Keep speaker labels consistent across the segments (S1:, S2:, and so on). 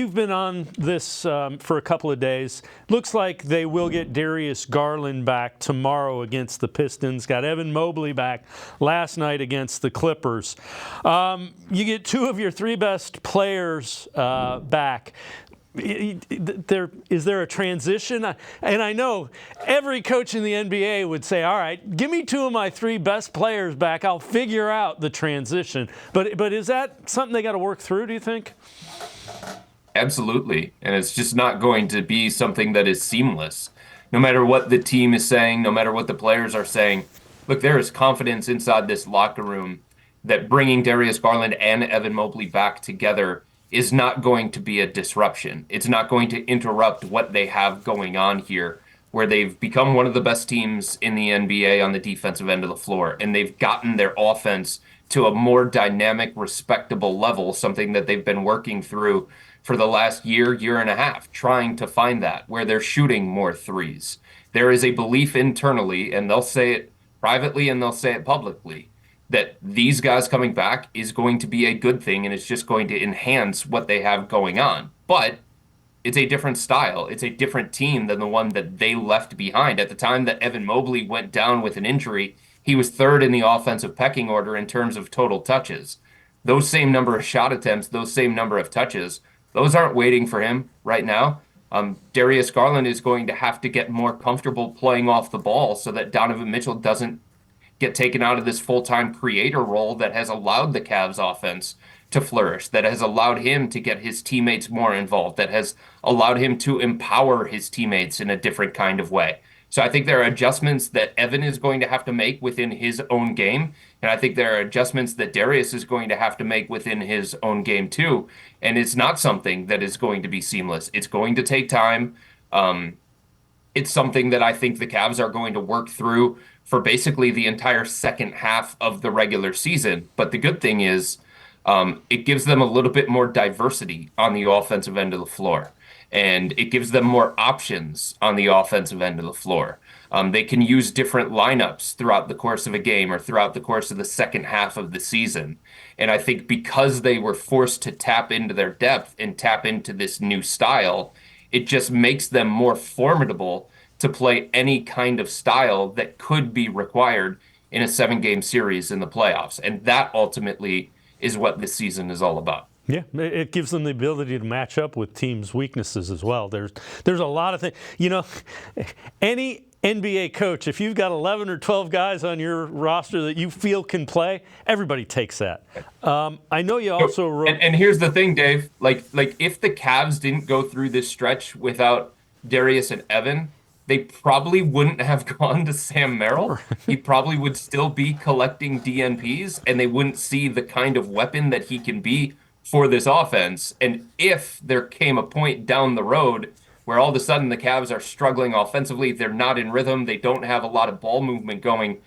S1: You've been on this for a couple of days. Looks like they will get Darius Garland back tomorrow against the Pistons. Got Evan Mobley back last night against the Clippers. You get two of your three best players back. Is there a transition? And I know every coach in the NBA would say, all right, give me two of my three best players back. I'll figure out the transition. But is that something they got to work through, do you think?
S2: Absolutely. And it's just not going to be something that is seamless. No matter what the team is saying, no matter what the players are saying, look, there is confidence inside this locker room that bringing Darius Garland and Evan Mobley back together is not going to be a disruption. It's not going to interrupt what they have going on here, where they've become one of the best teams in the NBA on the defensive end of the floor, and they've gotten their offense to a more dynamic, respectable level, something that they've been working through for the last year and a half, trying to find that, where they're shooting more threes. There is a belief internally, and they'll say it privately and they'll say it publicly, that these guys coming back is going to be a good thing and it's just going to enhance what they have going on. But it's a different style. It's a different team than the one that they left behind. At the time that Evan Mobley went down with an injury, he was third in the offensive pecking order in terms of total touches. Those same number of shot attempts, those same number of touches, those aren't waiting for him right now. Darius Garland is going to have to get more comfortable playing off the ball so that Donovan Mitchell doesn't get taken out of this full-time creator role that has allowed the Cavs offense to flourish, that has allowed him to get his teammates more involved, that has allowed him to empower his teammates in a different kind of way. So I think there are adjustments that Evan is going to have to make within his own game. And I think there are adjustments that Darius is going to have to make within his own game too. And it's not something that is going to be seamless. It's going to take time. It's something that I think the Cavs are going to work through for basically the entire second half of the regular season. But the good thing is it gives them a little bit more diversity on the offensive end of the floor. And it gives them more options on the offensive end of the floor. They can use different lineups throughout the course of a game or throughout the course of the second half of the season. And I think because they were forced to tap into their depth and tap into this new style, it just makes them more formidable to play any kind of style that could be required in a 7-game series in the playoffs. And that ultimately is what this season is all about.
S1: Yeah, it gives them the ability to match up with teams' weaknesses as well. There's a lot of things. You know, any NBA coach, if you've got 11 or 12 guys on your roster that you feel can play, everybody takes that. I know you also wrote.
S2: And here's the thing, Dave. Like if the Cavs didn't go through this stretch without Darius and Evan, they probably wouldn't have gone to Sam Merrill. He probably would still be collecting DNPs, and they wouldn't see the kind of weapon that he can be for this offense. And if there came a point down the road where all of a sudden the Cavs are struggling offensively, they're not in rhythm, they don't have a lot of ball movement going,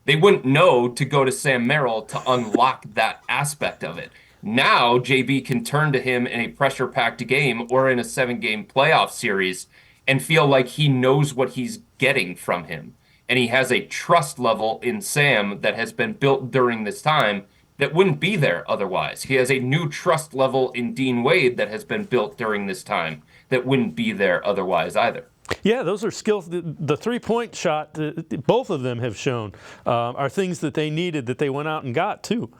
S2: they wouldn't know to go to Sam Merrill to unlock that aspect of it. Now JB can turn to him in a pressure-packed game or in a 7-game playoff series and feel like he knows what he's getting from him. And he has a trust level in Sam that has been built during this time that wouldn't be there otherwise. He has a new trust level in Dean Wade that has been built during this time that wouldn't be there otherwise either.
S1: Yeah, those are skills. The three-point shot, both of them have shown, are things that they needed that they went out and got too.